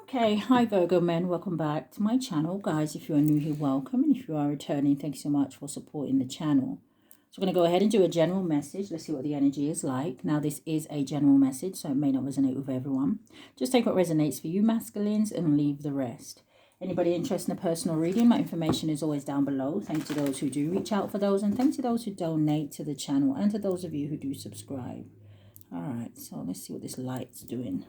Okay, hi Virgo men, welcome back to my channel. Guys, if you are new here, welcome. And if you are returning, thank you so much for supporting the channel. So we're going to go ahead and do a general message. Let's see what the energy is like. Now, this is a general message, so it may not resonate with everyone. Just take what resonates for you, masculines, and leave the rest. Anybody interested in a personal reading, my information is always down below. Thanks to those who do reach out for those, and thanks to those who donate to the channel, and to those of you who do subscribe. All right, so let's see what this light's doing.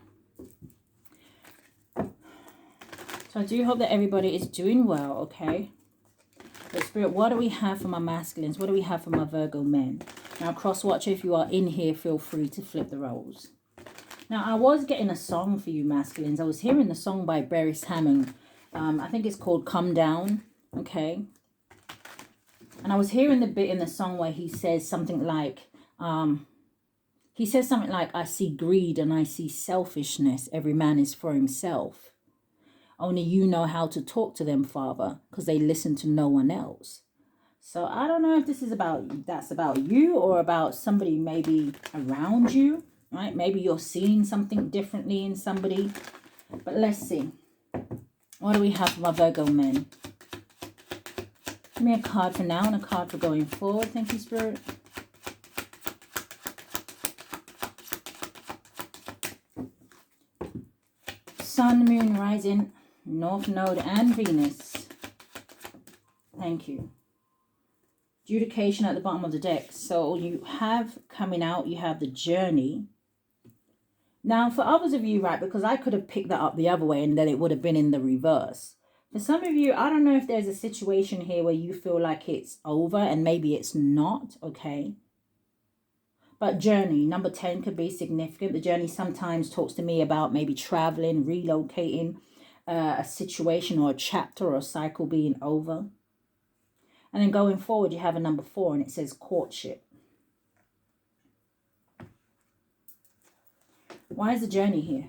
So I do hope that everybody is doing well, okay? But Spirit, what do we have for my masculines? What do we have for my Virgo men? Now, cross-watcher, if you are in here, feel free to flip the roles. Now, I was getting a song for you masculines. I was hearing the song by Beres Hammond. I think it's called Come Down, okay? And I was hearing the bit in the song where he says something like, I see greed and I see selfishness. Every man is for himself. Only you know how to talk to them, Father, because they listen to no one else. So I don't know if this is that's about you or about somebody maybe around you, right? Maybe you're seeing something differently in somebody. But let's see. What do we have for my Virgo men? Give me a card for now and a card for going forward. Thank you, Spirit. Sun, Moon, Rising, North Node and Venus. Thank you. Adjudication at the bottom of the deck. So you have coming out, you have the journey. Now for others of you, right, because I could have picked that up the other way and then it would have been in the reverse. For some of you, I don't know if there's a situation here where you feel like it's over and maybe it's not, okay? But journey, number 10 could be significant. The journey sometimes talks to me about maybe traveling, relocating, a situation or a chapter or a cycle being over. And then going forward, you have a number 4 and it says courtship. Why is the journey here?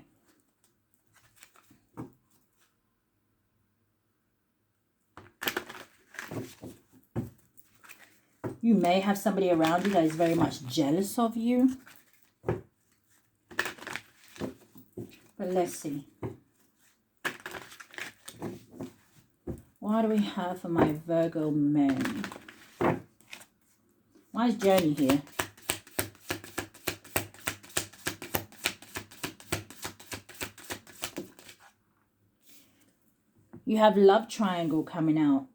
You may have somebody around you that is very much jealous of you. But let's see. What do we have for my Virgo men? Why is journey here? You have love triangle coming out.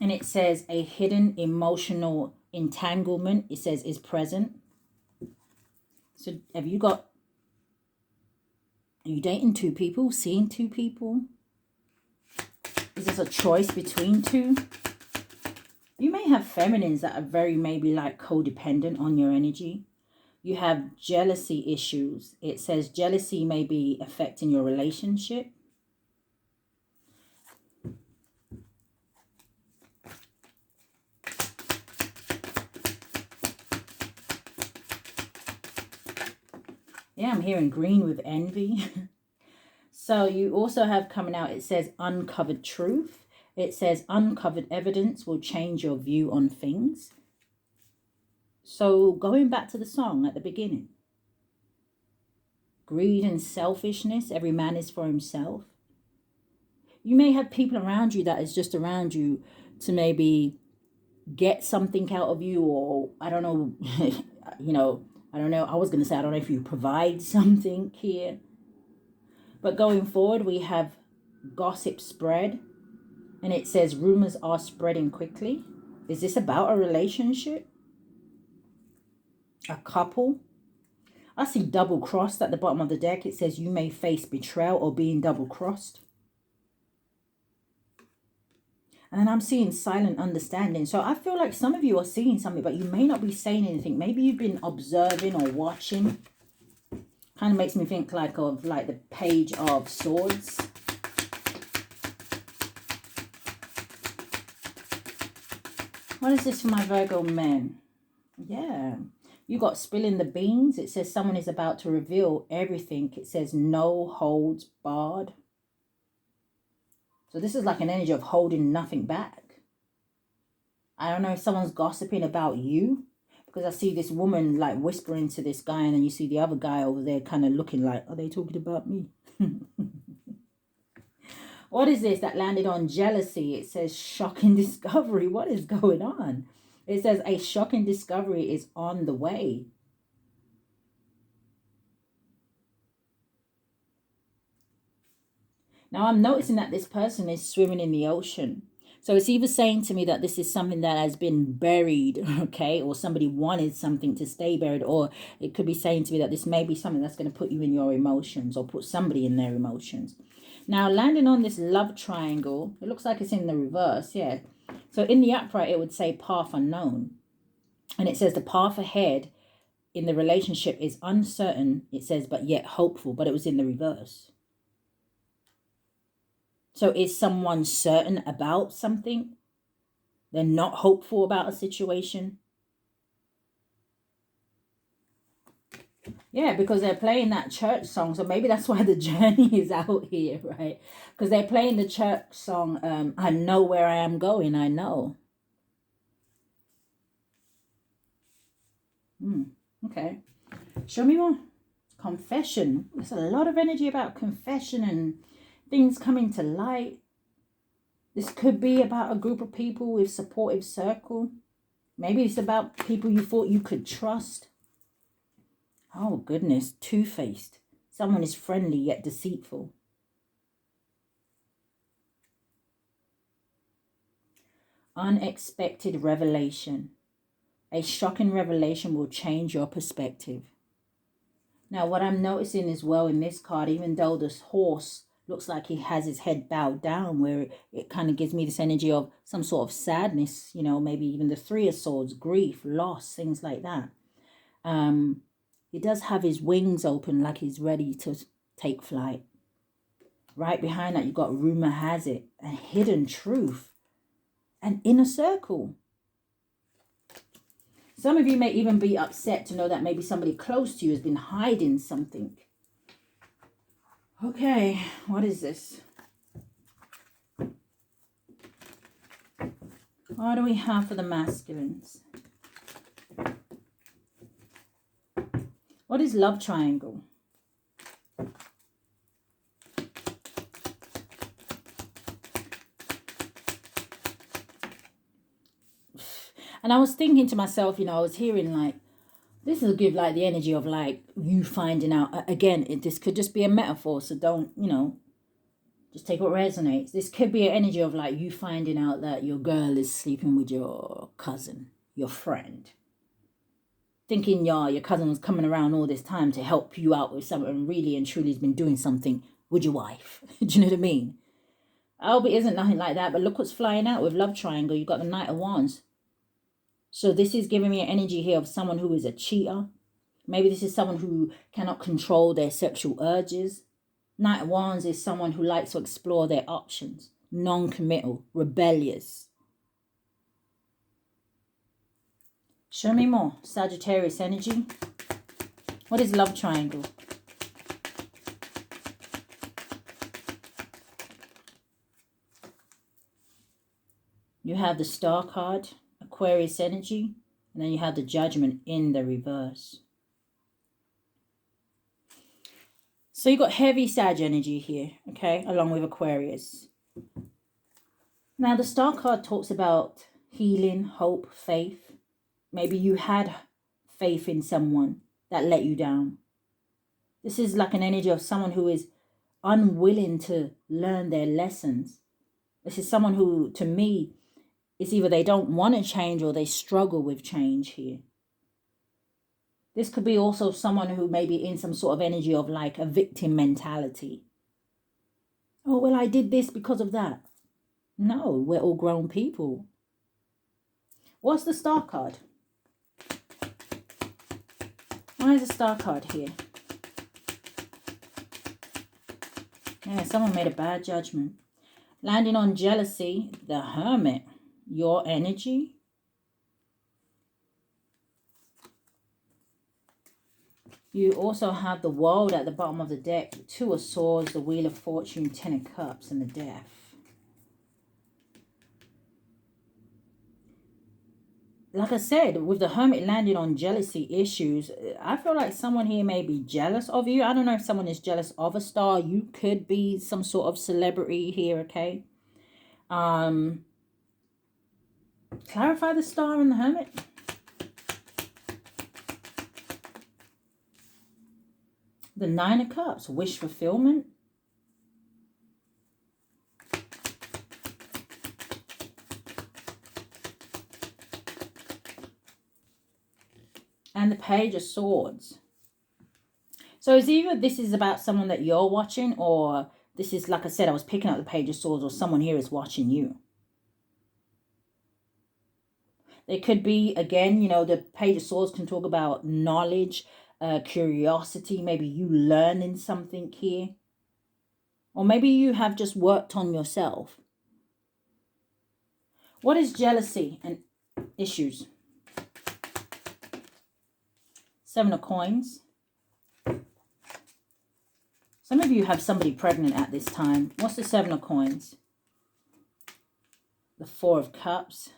And it says a hidden emotional entanglement. It says is present. So are you dating 2 people? Seeing 2 people? Is this a choice between 2? You may have feminines that are very maybe like codependent on your energy. You have jealousy issues. It says jealousy may be affecting your relationship. Yeah, I'm hearing green with envy. So you also have coming out, it says uncovered truth. It says uncovered evidence will change your view on things. So going back to the song at the beginning. Greed and selfishness, every man is for himself. You may have people around you that is just around you to maybe get something out of you, or I don't know, I don't know. I was going to say, I don't know if you provide something here. But going forward, we have gossip spread. And it says rumors are spreading quickly. Is this about a relationship? A couple? I see double crossed at the bottom of the deck. It says you may face betrayal or being double crossed. And then I'm seeing silent understanding. So I feel like some of you are seeing something, but you may not be saying anything. Maybe you've been observing or watching. Kind of makes me think of the Page of Swords. What is this for my Virgo men? Yeah. You got spilling the beans. It says someone is about to reveal everything. It says no holds barred. So this is like an energy of holding nothing back. I don't know if someone's gossiping about you, because I see this woman like whispering to this guy, and then you see the other guy over there kind of looking like, are they talking about me? What is this that landed on jealousy? It says shocking discovery. What is going on? It says a shocking discovery is on the way. Now I'm noticing that this person is swimming in the ocean. So it's either saying to me that this is something that has been buried, okay, or somebody wanted something to stay buried, or it could be saying to me that this may be something that's going to put you in your emotions or put somebody in their emotions. Now, landing on this love triangle, it looks like it's in the reverse, yeah. So in the upright, it would say path unknown. And it says the path ahead in the relationship is uncertain, it says, but yet hopeful, but it was in the reverse. So is someone certain about something? They're not hopeful about a situation? Yeah, because they're playing that church song. So maybe that's why the journey is out here, right? Because they're playing the church song, I know where I am going, I know. Okay. Show me more. Confession. There's a lot of energy about confession and things coming to light. This could be about a group of people with supportive circle. Maybe it's about people you thought you could trust. Oh, goodness. Two-faced. Someone is friendly yet deceitful. Unexpected revelation. A shocking revelation will change your perspective. Now, what I'm noticing as well in this card, even though this horse looks like he has his head bowed down, where it kind of gives me this energy of some sort of sadness, you know, maybe even the Three of Swords, grief, loss, things like that. He does have his wings open like he's ready to take flight. Right behind that, you've got rumor has it, a hidden truth, an inner circle. Some of you may even be upset to know that maybe somebody close to you has been hiding something. Okay, what is this? What do we have for the masculines? What is love triangle? And I was thinking to myself, you know, I was hearing like, this will give like the energy of like you finding out. Again, this could just be a metaphor, so don't, you know, just take what resonates. This could be an energy of like you finding out that your girl is sleeping with your cousin, your friend. Thinking your cousin was coming around all this time to help you out with something and really and truly has been doing something with your wife. Do you know what I mean? I hope it isn't nothing like that, but look what's flying out with love triangle. You've got the Knight of Wands. So this is giving me an energy here of someone who is a cheater. Maybe this is someone who cannot control their sexual urges. Knight of Wands is someone who likes to explore their options. Non-committal, rebellious. Show me more. Sagittarius energy. What is love triangle? You have the Star card, Aquarius energy, and then you have the Judgment in the reverse. So you got heavy Sag energy here, okay, along with Aquarius. Now the Star card talks about healing, hope, faith. Maybe you had faith in someone that let you down. This is like an energy of someone who is unwilling to learn their lessons. This is someone who, to me, it's either they don't want to change or they struggle with change here. This could be also someone who may be in some sort of energy of like a victim mentality. Oh, well, I did this because of that. No, we're all grown people. What's the Star card? Why is the Star card here? Yeah, someone made a bad judgment. Landing on jealousy, the Hermit. Your energy. You also have the World at the bottom of the deck. Two of Swords, the Wheel of Fortune, Ten of Cups, and the Death. like I said, with the Hermit landing on jealousy issues, I feel like someone here may be jealous of you. I don't know if someone is jealous of a star. You could be some sort of celebrity here, okay? Clarify the star and the Hermit. The Nine of Cups, wish fulfillment. And the Page of Swords. So it's either this is about someone that you're watching, or this is, like I said, I was picking up the Page of Swords, or someone here is watching you. It could be, again, you know, the Page of Swords can talk about knowledge, curiosity, maybe you learning something here. Or maybe you have just worked on yourself. What is jealousy and issues? Seven of Coins. Some of you have somebody pregnant at this time. What's the Seven of Coins? The Four of Cups.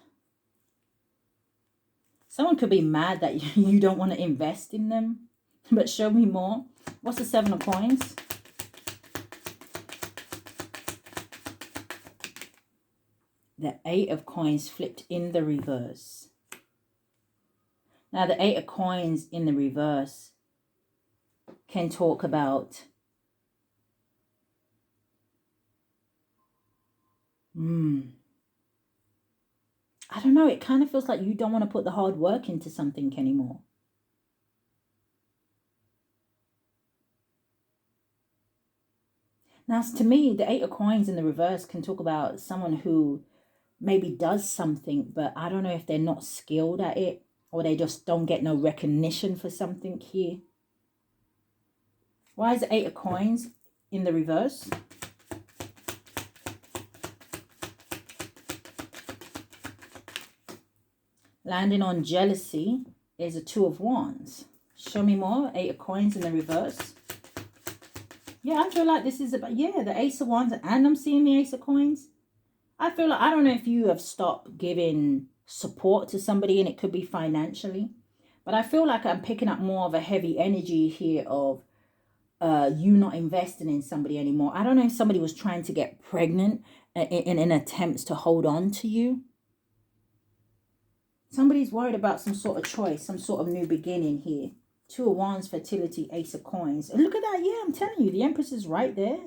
Someone could be mad that you don't want to invest in them. But show me more. What's the Seven of Coins? The Eight of Coins flipped in the reverse. Now, the Eight of Coins in the reverse can talk about I don't know. It kind of feels like you don't want to put the hard work into something anymore. Now, to me, the Eight of Coins in the reverse can talk about someone who maybe does something, but I don't know if they're not skilled at it, or they just don't get no recognition for something here. Why is the Eight of Coins in the reverse? Landing on jealousy is a Two of Wands. Show me more. Eight of Coins in the reverse. Yeah, I feel like this is about, yeah, the Ace of Wands, and I'm seeing the Ace of Coins. I feel like, I don't know if you have stopped giving support to somebody, and it could be financially, but I feel like I'm picking up more of a heavy energy here of you not investing in somebody anymore. I don't know if somebody was trying to get pregnant in attempts to hold on to you. Somebody's worried about some sort of choice, some sort of new beginning here. Two of Wands, fertility, Ace of Coins. And look at that. Yeah, I'm telling you, the Empress is right there.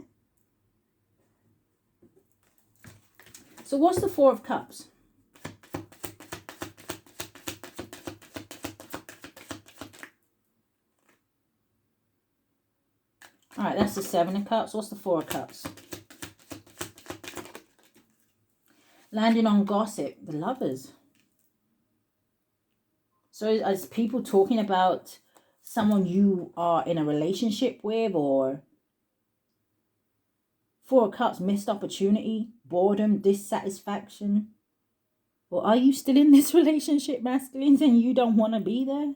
So what's the Four of Cups? All right, that's the Seven of Cups. What's the Four of Cups? Landing on gossip, the Lovers. So as people talking about someone you are in a relationship with, or Four of Cups, missed opportunity, boredom, dissatisfaction. Or are you still in this relationship, masculines, and you don't want to be there?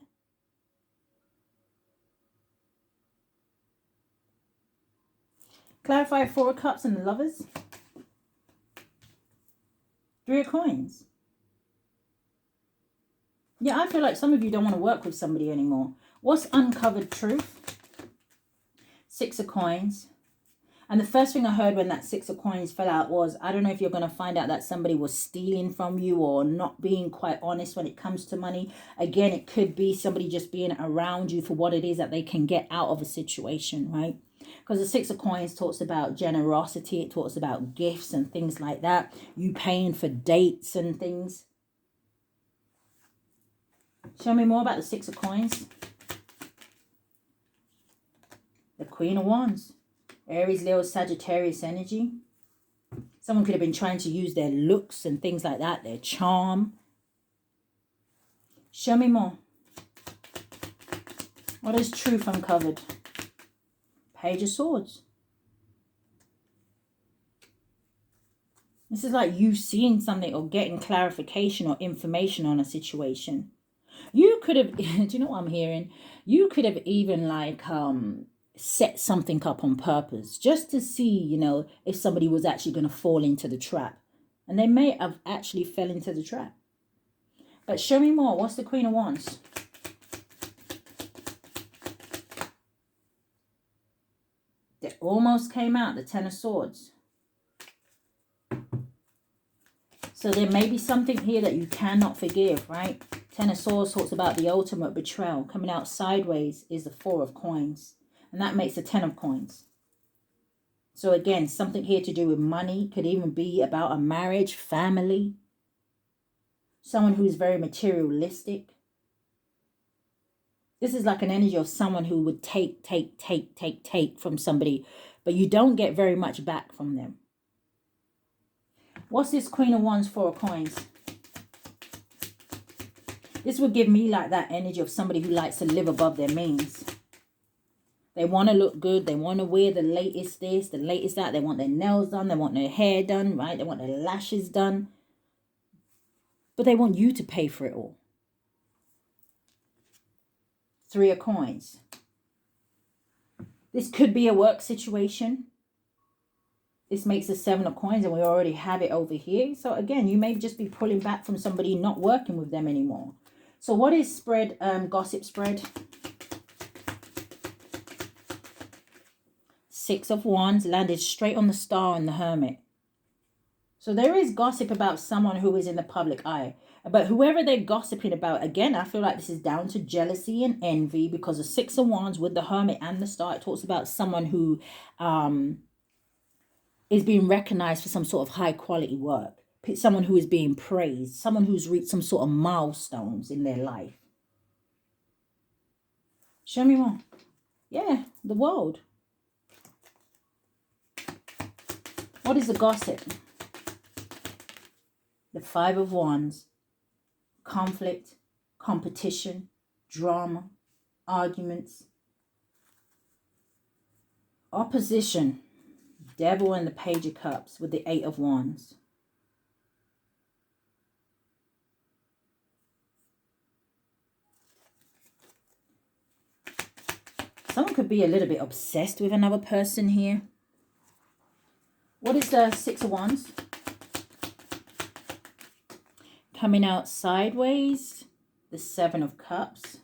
Clarify Four of Cups and the Lovers. Three of Coins. Yeah, I feel like some of you don't want to work with somebody anymore. What's uncovered truth? Six of Coins. And the first thing I heard when that Six of Coins fell out was, I don't know if you're going to find out that somebody was stealing from you or not being quite honest when it comes to money. Again, it could be somebody just being around you for what it is that they can get out of a situation, right? Because the Six of Coins talks about generosity. It talks about gifts and things like that. You paying for dates and things. Show me more about the Six of Coins. The Queen of Wands. Aries, Leo, Sagittarius energy. Someone could have been trying to use their looks and things like that, their charm. Show me more. What is truth uncovered? Page of Swords. This is like you seeing something or getting clarification or information on a situation. You could have, do you know what I'm hearing? You could have even like set something up on purpose just to see, you know, if somebody was actually going to fall into the trap. And they may have actually fell into the trap. But show me more. What's the Queen of Wands? It almost came out, the Ten of Swords. So there may be something here that you cannot forgive, right? Ten of Swords talks about the ultimate betrayal. Coming out sideways is the Four of Coins. And that makes the Ten of Coins. So again, something here to do with money. Could even be about a marriage, family. Someone who's very materialistic. This is like an energy of someone who would take from somebody. But you don't get very much back from them. What's this Queen of Wands, Four of Coins? This would give me like that energy of somebody who likes to live above their means. They want to look good. They want to wear the latest this, the latest that. They want their nails done. They want their hair done, right? They want their lashes done. But they want you to pay for it all. Three of Coins. This could be a work situation. This makes the Seven of Coins and we already have it over here. So again, you may just be pulling back from somebody, not working with them anymore. So what is spread, gossip spread? Six of Wands landed straight on the Star and the Hermit. So there is gossip about someone who is in the public eye. But whoever they're gossiping about, again, I feel like this is down to jealousy and envy because the Six of Wands with the Hermit and the Star, it talks about someone who is being recognized for some sort of high quality work. Someone who is being praised. Someone who's reached some sort of milestones in their life. Show me more. Yeah, the world. What is the gossip? The Five of Wands. Conflict, competition, drama, arguments. Opposition. Devil and the Page of Cups with the Eight of Wands. Someone could be a little bit obsessed with another person here. What is the Six of Wands? Coming out sideways, the Seven of Cups.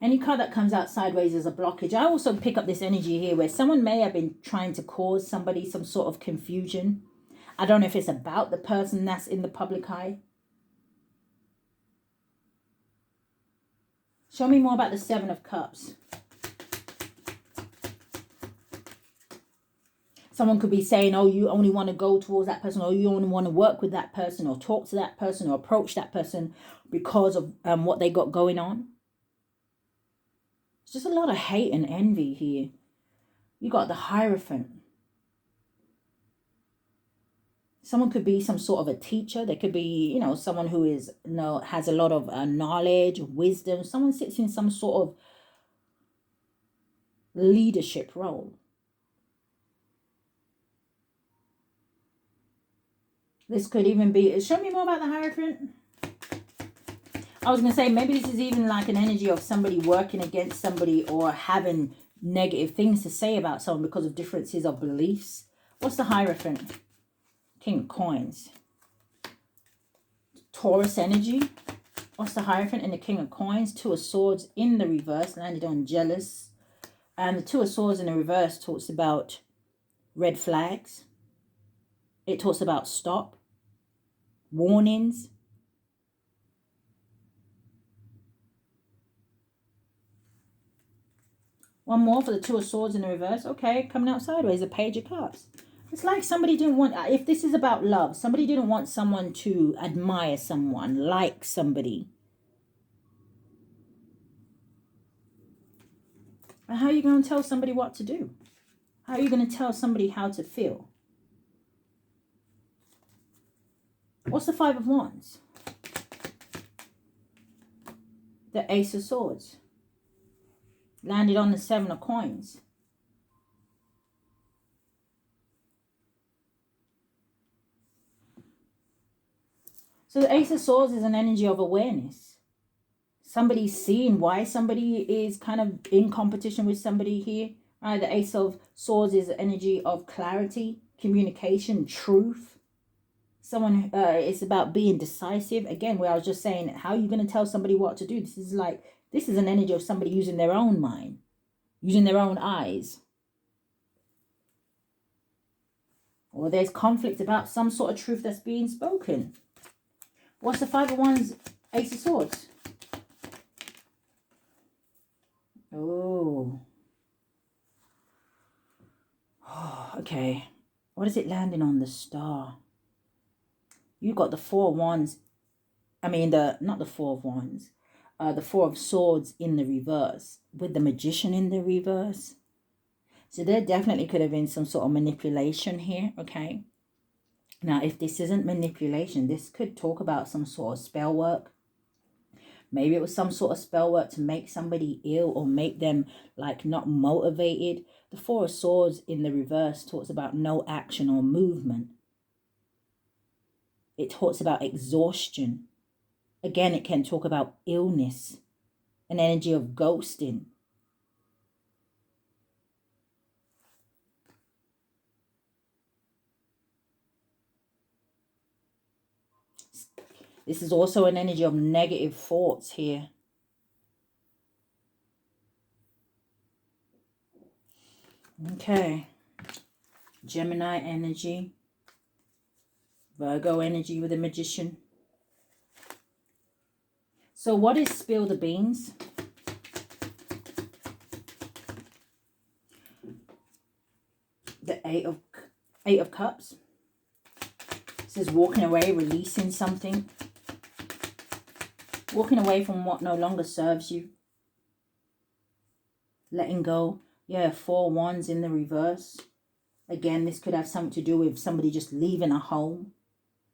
Any card that comes out sideways is a blockage. I also pick up this energy here where someone may have been trying to cause somebody some sort of confusion. I don't know if it's about the person that's in the public eye. Show me more about the Seven of Cups. Someone could be saying, oh, you only want to go towards that person, or you only want to work with that person, or talk to that person, or approach that person because of what they got going on. It's just a lot of hate and envy here. You got the Hierophant. Someone could be some sort of a teacher. They could be, you know, someone who is, you know, has a lot of knowledge, wisdom. Someone sits in some sort of leadership role. This could even be, show me more about the Hierophant. I was going to say, maybe this is even like an energy of somebody working against somebody or having negative things to say about someone because of differences of beliefs. What's the Hierophant? King of Coins. Taurus energy. What's the Hierophant and the King of Coins? Two of Swords in the reverse, landed on jealous. And the Two of Swords in the reverse talks about red flags. It talks about stop, warnings. One more for the Two of Swords in the reverse. Okay, coming out sideways, a Page of Cups. It's like somebody didn't want, if this is about love, somebody didn't want someone to admire someone, like somebody. But how are you going to tell somebody what to do? How are you going to tell somebody how to feel? What's the Five of Wands? The Ace of Swords. Landed on the Seven of Coins. So the Ace of Swords is an energy of awareness. Somebody's seeing why somebody is kind of in competition with somebody here. Right? The Ace of Swords is the energy of clarity, communication, truth. Someone, it's about being decisive. Again, where I was just saying, how are you going to tell somebody what to do? This is an energy of somebody using their own mind, using their own eyes. Or there's conflict about some sort of truth that's being spoken. What's the Five of Wands, Ace of Swords? Oh. Okay. What is it landing on? The Star. You got the Four of Wands. I mean, not the Four of Wands. The Four of Swords in the reverse. With the Magician in the reverse. So there definitely could have been some sort of manipulation here, okay? Now, if this isn't manipulation, this could talk about some sort of spell work. Maybe it was some sort of spell work to make somebody ill or make them like not motivated. The Four of Swords in the reverse talks about no action or movement. It talks about exhaustion. Again, it can talk about illness, an energy of ghosting. This is also an energy of negative thoughts here. Okay. Gemini energy. Virgo energy with the Magician. So what is spill the beans? The Eight of Cups. It says walking away, releasing something. Walking away from what no longer serves you. Letting go. Yeah, Four Wands in the reverse. Again, this could have something to do with somebody just leaving a home.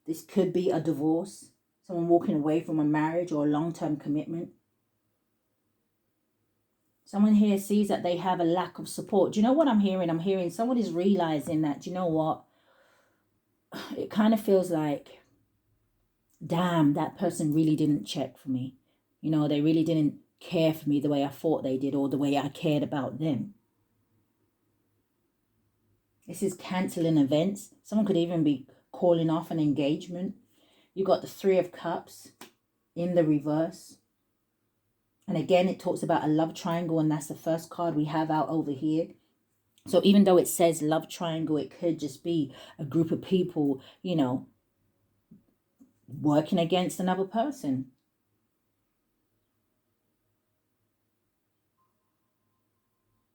This could be a divorce. Someone walking away from a marriage or a long-term commitment. Someone here sees that they have a lack of support. Do you know what I'm hearing? I'm hearing someone is realizing that, do you know what? It kind of feels like, damn, that person really didn't check for me. You know, they really didn't care for me the way I thought they did or the way I cared about them. This is cancelling events. Someone could even be calling off an engagement. You got the Three of Cups in the reverse. And again, it talks about a love triangle, and that's the first card we have out over here. So even though it says love triangle, it could just be a group of people, you know, working against another person.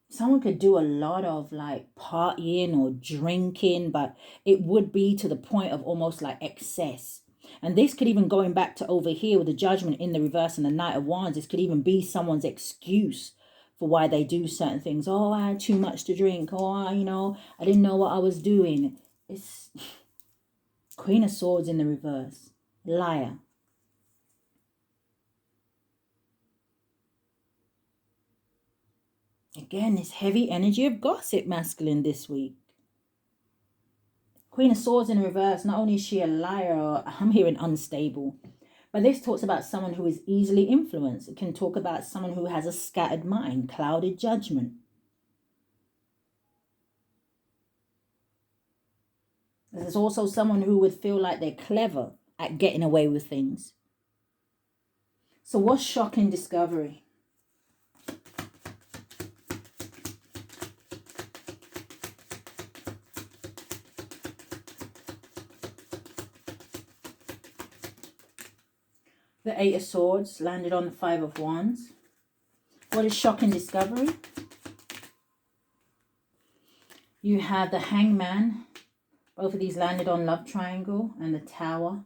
Someone could do a lot of like partying or drinking, but it would be to the point of almost like excess. And this could even, going back to over here with the Judgment in the reverse and the Knight of Wands, this could even be someone's excuse for why they do certain things. Oh, I had too much to drink. Oh, you know, I didn't know what I was doing. It's Queen of Swords in the reverse. Liar. Again, this heavy energy of gossip masculine this week. Queen of Swords in reverse. Not only is she a liar, or I'm hearing unstable, but this talks about someone who is easily influenced. It can talk about someone who has a scattered mind, clouded judgment. There's also someone who would feel like they're clever at getting away with things. So what's shocking discovery? The Eight of Swords landed on the Five of Wands. What is shocking discovery? You have the Hangman. Both of these landed on Love Triangle and the Tower.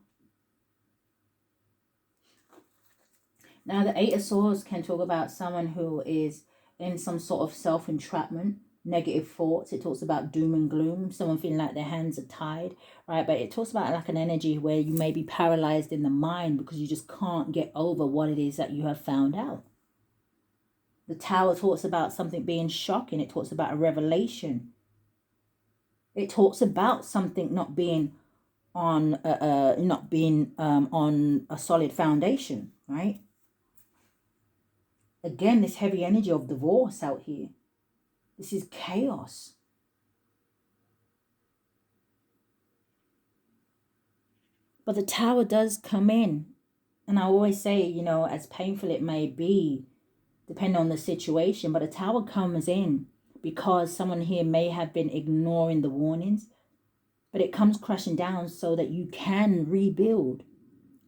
Now, the Eight of Swords can talk about someone who is in some sort of self-entrapment, negative thoughts. It talks about doom and gloom, someone feeling like their hands are tied, right? But it talks about like an energy where you may be paralyzed in the mind because you just can't get over what it is that you have found out. The Tower talks about something being shocking. It talks about a revelation. It talks about something not being on on a solid foundation, right? Again, this heavy energy of divorce out here. This is chaos. But the Tower does come in. And I always say, you know, as painful it may be, depending on the situation, but a Tower comes in because someone here may have been ignoring the warnings, but it comes crashing down so that you can rebuild,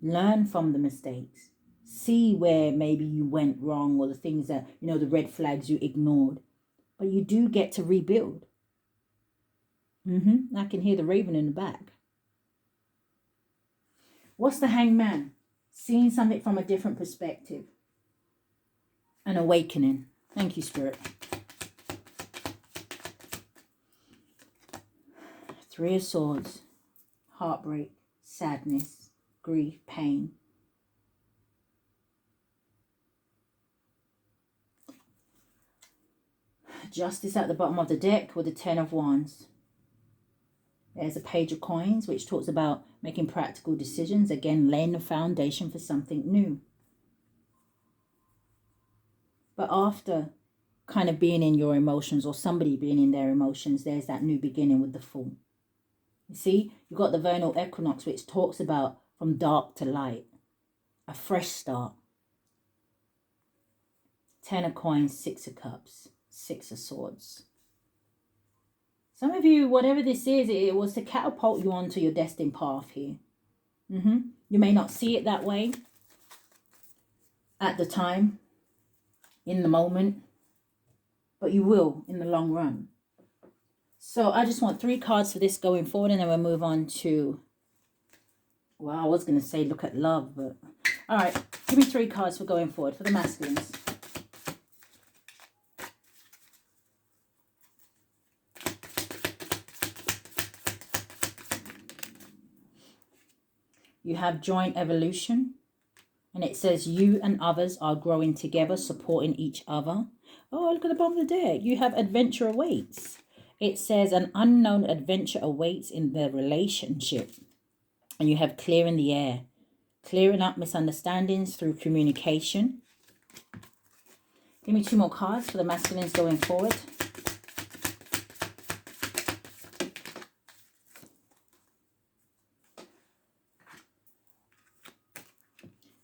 learn from the mistakes, see where maybe you went wrong, or the things that, you know, the red flags you ignored, but you do get to rebuild. I can hear the raven in the back. What's the Hangman? Seeing something from a different perspective. An awakening. Thank you, Spirit. Three of Swords. Heartbreak, sadness, grief, pain. Justice at the bottom of the deck with the Ten of Wands. There's a Page of Coins, which talks about making practical decisions. Again, laying the foundation for something new. But after kind of being in your emotions, or somebody being in their emotions, there's that new beginning with the Fool. You see, you've got the vernal equinox, which talks about from dark to light. A fresh start. Ten of Coins, Six of Cups, Six of Swords. Some of you, whatever this is, it was to catapult you onto your destined path here. You may not see it that way at the time, in the moment, but you will in the long run. So I just want 3 cards for this going forward, and then we'll move on to, well, I was going to say look at love, but all right, give me 3 cards for going forward for the masculines. You have joint evolution, and it says you and others are growing together, supporting each other. Oh, look at the bottom of the deck. You have adventure awaits. It says an unknown adventure awaits in the relationship. And you have clearing the air, clearing up misunderstandings through communication. Give me 2 more cards for the masculines going forward.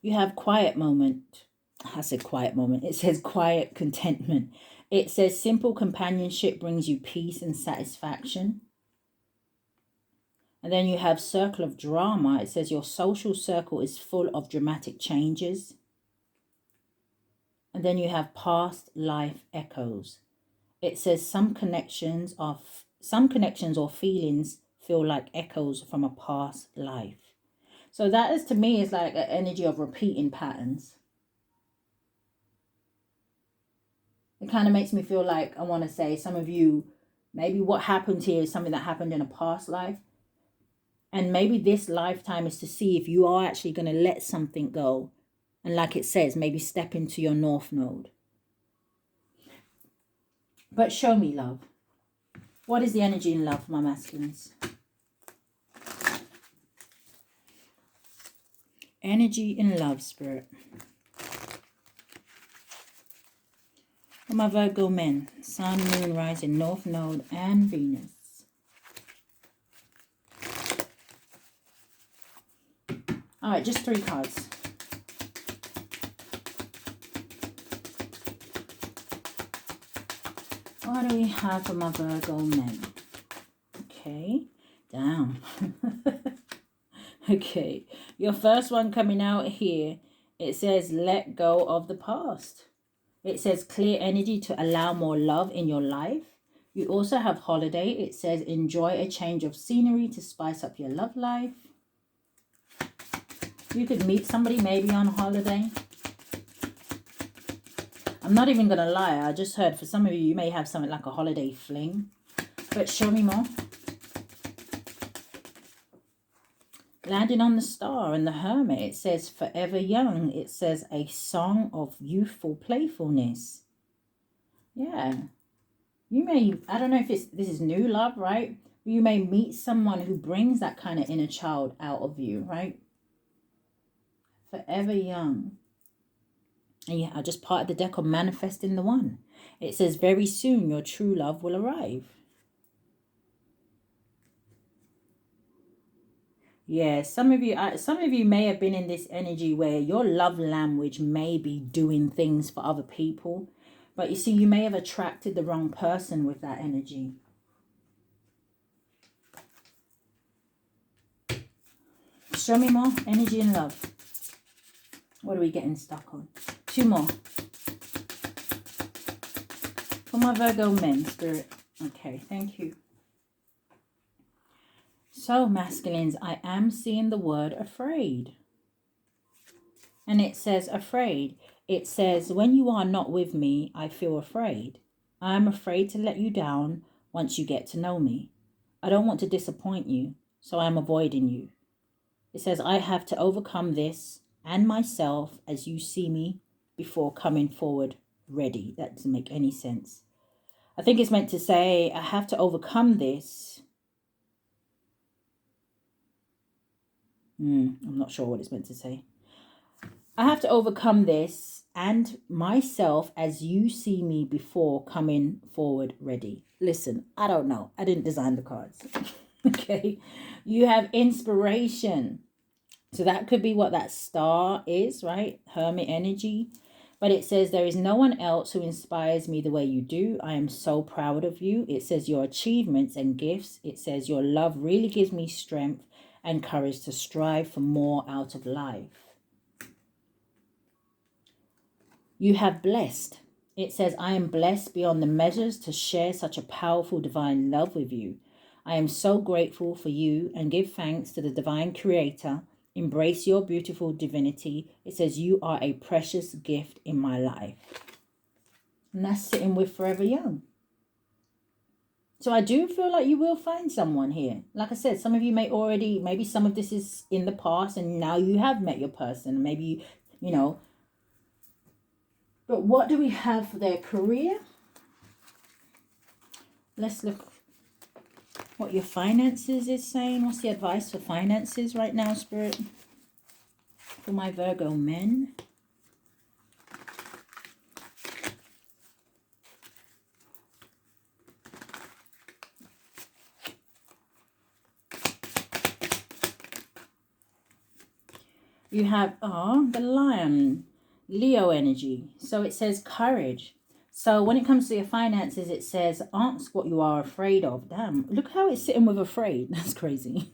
You have quiet moment. I said quiet moment. It says quiet contentment. It says simple companionship brings you peace and satisfaction. And then you have circle of drama. It says your social circle is full of dramatic changes. And then you have past life echoes. It says some connections or feelings feel like echoes from a past life. So that is, to me, is like an energy of repeating patterns. It kind of makes me feel like, I want to say, some of you, maybe what happened here is something that happened in a past life. And maybe this lifetime is to see if you are actually going to let something go. And like it says, maybe step into your North Node. But show me love. What is the energy in love for my masculines? Energy in love, Spirit. For my Virgo men, Sun, Moon, Rising, North Node, and Venus. All right, just 3 cards. What do we have for my Virgo men? Okay, down. Okay, your first one coming out here, it says let go of the past. It says clear energy to allow more love in your life. You also have holiday. It says enjoy a change of scenery to spice up your love life. You could meet somebody maybe on holiday. I'm not even going to lie. I just heard for some of you, you may have something like a holiday fling. But show me more. Landing on the Star and the Hermit, it says forever young. It says a song of youthful playfulness. Yeah. You may, I don't know if this is new love, right? You may meet someone who brings that kind of inner child out of you, right? Forever young. And yeah, I just parted the deck on manifesting the one. It says very soon your true love will arrive. Yeah, some of you may have been in this energy where your love language may be doing things for other people. But you see, you may have attracted the wrong person with that energy. Show me more energy and love. What are we getting stuck on? 2 more. For my Virgo men, Spirit. Okay, thank you. So, masculines, I am seeing the word afraid. And it says afraid. It says, when you are not with me, I feel afraid. I am afraid to let you down once you get to know me. I don't want to disappoint you, so I am avoiding you. It says, I have to overcome this and myself as you see me before coming forward ready. That doesn't make any sense. I think it's meant to say, I have to overcome this. I'm not sure what it's meant to say. I have to overcome this and myself as you see me before coming forward ready. Listen, I don't know. I didn't design the cards. Okay. You have inspiration. So that could be what that star is, right? Hermit energy. But it says, there is no one else who inspires me the way you do. I am so proud of you. It says your achievements and gifts. It says your love really gives me strength and courage to strive for more out of life. You have blessed. It says, I am blessed beyond the measures to share such a powerful divine love with you. I am so grateful for you and give thanks to the divine creator. Embrace your beautiful divinity. It says, you are a precious gift in my life. And that's sitting with Forever Young. So I do feel like you will find someone here. Like I said, some of you may already, maybe some of this is in the past and now you have met your person. Maybe, you know. But what do we have for their career? Let's look what your finances is saying. What's the advice for finances right now, Spirit? For my Virgo men. You have, the Lion, Leo energy. So it says courage. So when it comes to your finances, it says, ask what you are afraid of. Damn, look how it's sitting with afraid. That's crazy.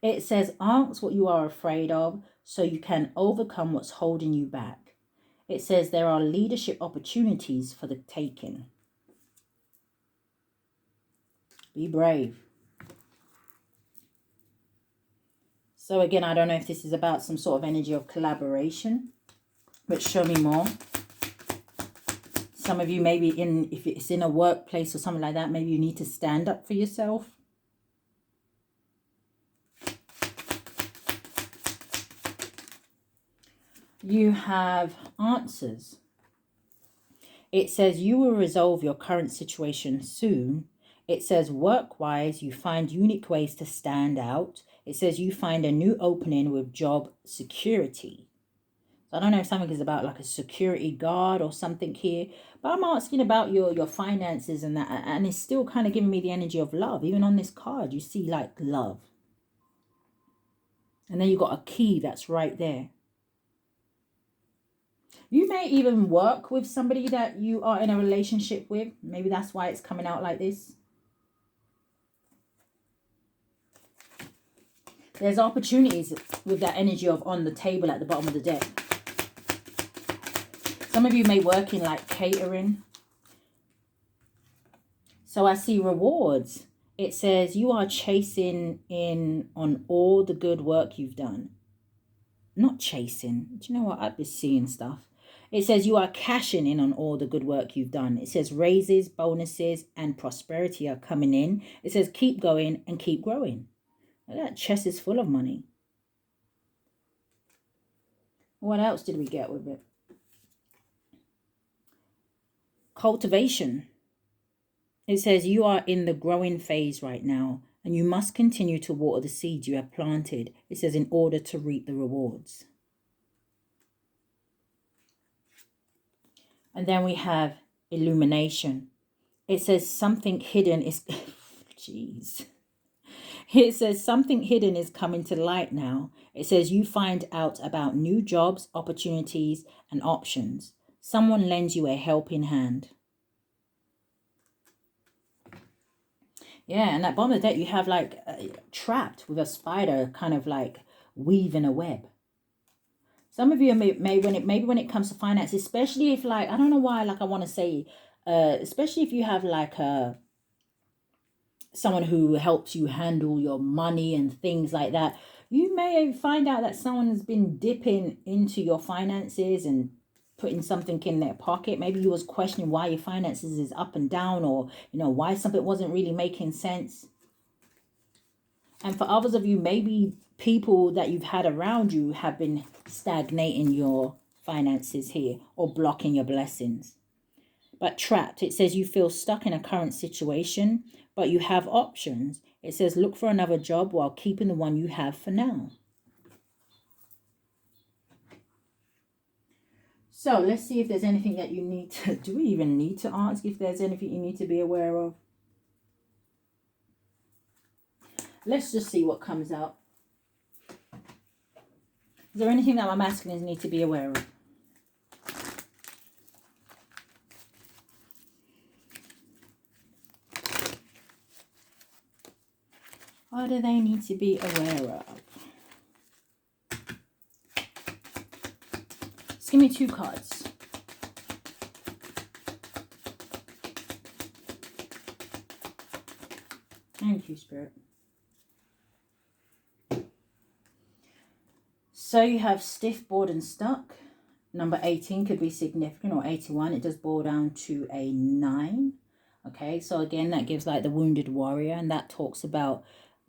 It says, ask what you are afraid of so you can overcome what's holding you back. It says there are leadership opportunities for the taking. Be brave. So again, I don't know if this is about some sort of energy of collaboration, but show me more. Some of you maybe if it's in a workplace or something like that, maybe you need to stand up for yourself. You have answers. It says you will resolve your current situation soon. It says work-wise, you find unique ways to stand out. It says you find a new opening with job security. So I don't know if something is about like a security guard or something here. But I'm asking about your finances and that. And it's still kind of giving me the energy of love. Even on this card, you see like love. And then you got a key that's right there. You may even work with somebody that you are in a relationship with. Maybe that's why it's coming out like this. There's opportunities with that energy of on the table at the bottom of the deck. Some of you may work in like catering. So I see rewards. It says you are chasing in on all the good work you've done. Not chasing. Do you know what? I've been seeing stuff. It says you are cashing in on all the good work you've done. It says raises, bonuses, and prosperity are coming in. It says keep going and keep growing. That chest is full of money. What else did we get with it? Cultivation. It says you are in the growing phase right now, and you must continue to water the seeds you have planted. It says in order to reap the rewards. And then we have illumination. It says something hidden is, jeez. It says something hidden is coming to light now. It says you find out about new jobs, opportunities, and options. Someone lends you a helping hand. Yeah, and at bottom of the deck, you have like trapped with a spider kind of like weaving a web. Some of you may maybe when it comes to finance, especially if like, I don't know why, like I want to say, especially if you have like someone who helps you handle your money and things like that, you may find out that someone has been dipping into your finances and putting something in their pocket. Maybe you was questioning why your finances is up and down, or you know why something wasn't really making sense. And for others of you, maybe people that you've had around you have been stagnating your finances here or blocking your blessings. But trapped, it says you feel stuck in a current situation, but you have options. It says look for another job while keeping the one you have for now. So let's see if there's anything that you need to, do we even need to ask if there's anything you need to be aware of? Let's just see what comes out. Is there anything that my masculines need to be aware of? What do they need to be aware of? Just give me 2 cards. Thank you, Spirit. So you have stiff, bored and stuck. Number 18 could be significant, or 81. It does boil down to a 9. Okay, so again, that gives like the wounded warrior, and that talks about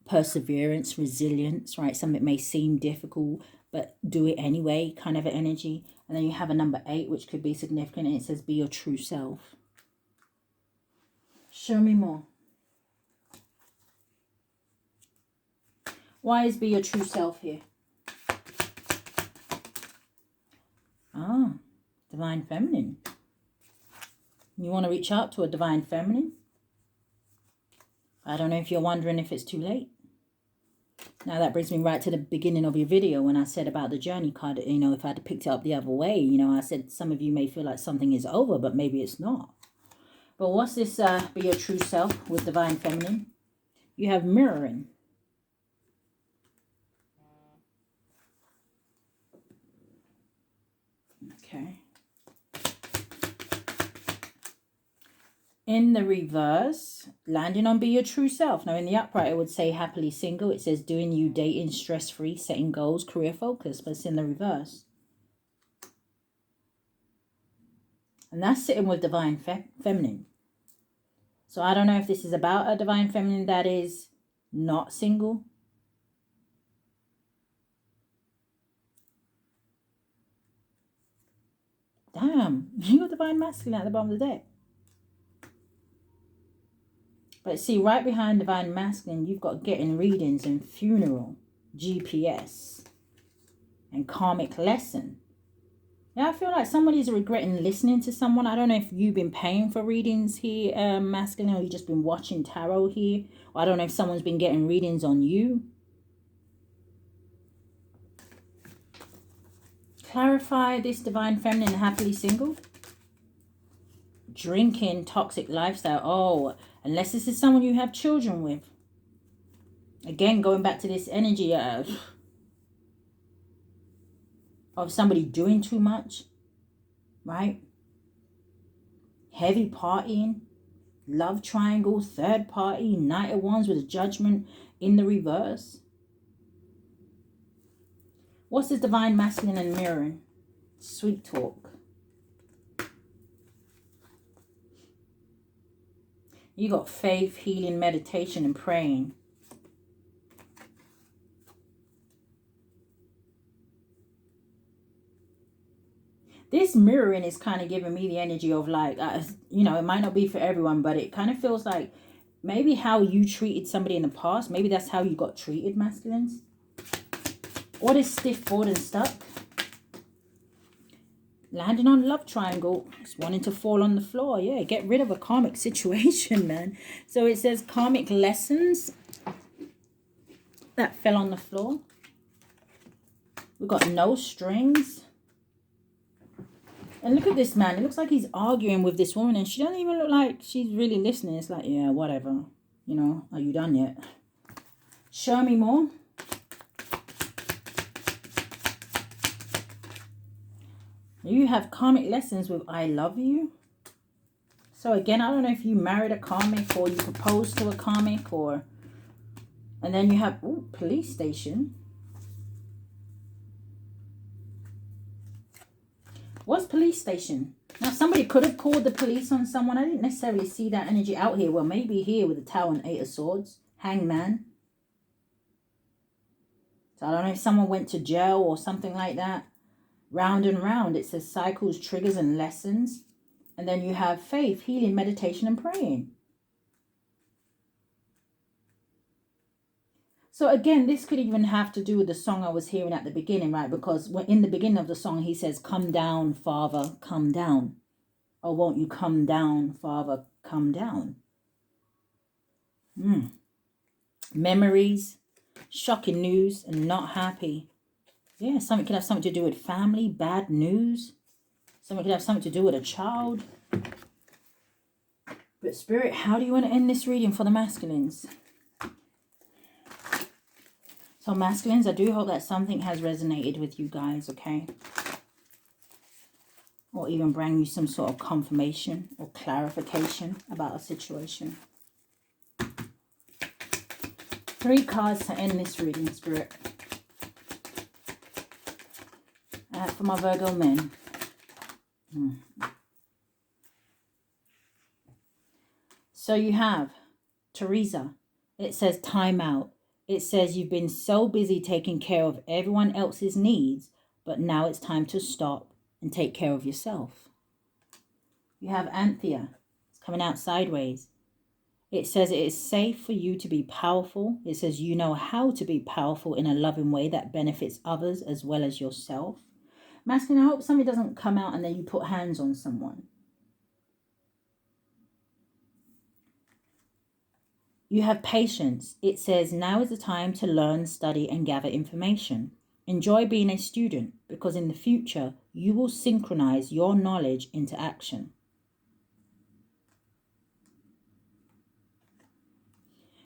perseverance, resilience, right? Something may seem difficult, but do it anyway, kind of an energy. And then you have a number 8, which could be significant, and it says be your true self. Show me more. Why is be your true self here? Ah, divine feminine. You want to reach out to a divine feminine? I don't know if you're wondering if it's too late. Now that brings me right to the beginning of your video when I said about the journey card. You know, if I had picked it up the other way, you know, I said some of you may feel like something is over, but maybe it's not. But what's this be your true self with divine feminine? You have mirroring. Okay. In the reverse, landing on be your true self. Now in the upright, it would say happily single. It says doing you, dating, stress-free, setting goals, career focus. But it's in the reverse. And that's sitting with divine feminine. So I don't know if this is about a divine feminine that is not single. Damn, you got divine masculine at the bottom of the deck. But see, right behind divine masculine, you've got getting readings and funeral, GPS, and karmic lesson. Yeah, I feel like somebody's regretting listening to someone. I don't know if you've been paying for readings here, masculine, or you've just been watching tarot here. Or I don't know if someone's been getting readings on you. Clarify this divine feminine happily single. Drinking, toxic lifestyle. Oh, unless this is someone you have children with. Again, going back to this energy of somebody doing too much, right? Heavy partying, love triangle, third party, Knight of Wands with a judgment in the reverse. What's this divine masculine and mirroring? Sweet talk. You got faith, healing, meditation, and praying. This mirroring is kind of giving me the energy of like, you know, it might not be for everyone, but it kind of feels like maybe how you treated somebody in the past. Maybe that's how you got treated, masculines. What is stiff, bored, and stuck? Landing on love triangle. Just wanting to fall on the floor. Yeah, get rid of a karmic situation, man. So it says karmic lessons. that fell on the floor. We've got no strings. And look at this man. It looks like he's arguing with this woman, and she doesn't even look like she's really listening. It's like, yeah, whatever. You know, are you done yet? Show me more. You have karmic lessons with I love you. So again, I don't know if you married a karmic or you proposed to a karmic, or... And then you have, ooh, police station. What's police station? Now, somebody could have called the police on someone. I didn't necessarily see that energy out here. Well, maybe here with the Tower and 8 of Swords. Hangman. So I don't know if someone went to jail or something like that. Round and round. It says cycles, triggers, and lessons. And then you have faith, healing, meditation, and praying. So again, this could even have to do with the song I was hearing at the beginning, right? Because in the beginning of the song, he says, come down, Father, come down. Oh, won't you come down, Father, come down. Memories, shocking news, and not happy. Yeah, something could have something to do with family, bad news. Something could have something to do with a child. But Spirit, how do you want to end this reading for the masculines? So masculines, I do hope that something has resonated with you guys, okay? Or even bring you some sort of confirmation or clarification about a situation. 3 cards to end this reading, Spirit. For my Virgo men. So you have Teresa. It says time out. It says you've been so busy taking care of everyone else's needs, but now it's time to stop and take care of yourself. You have Anthea. It's coming out sideways. It says it is safe for you to be powerful. It says you know how to be powerful in a loving way that benefits others as well as yourself. Masculine, I hope somebody doesn't come out and then you put hands on someone. You have patience. It says now is the time to learn, study, and gather information. Enjoy being a student because in the future, you will synchronize your knowledge into action.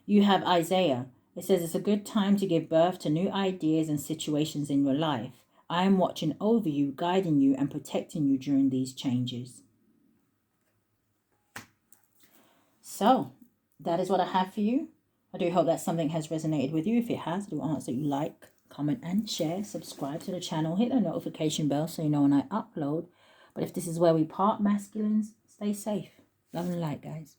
You have Isaiah. It says it's a good time to give birth to new ideas and situations in your life. I am watching over you, guiding you, and protecting you during these changes. So, that is what I have for you. I do hope that something has resonated with you. If it has, do ask that you like, comment, and share. Subscribe to the channel. Hit the notification bell so you know when I upload. But if this is where we part, masculines, stay safe. Love and light, guys.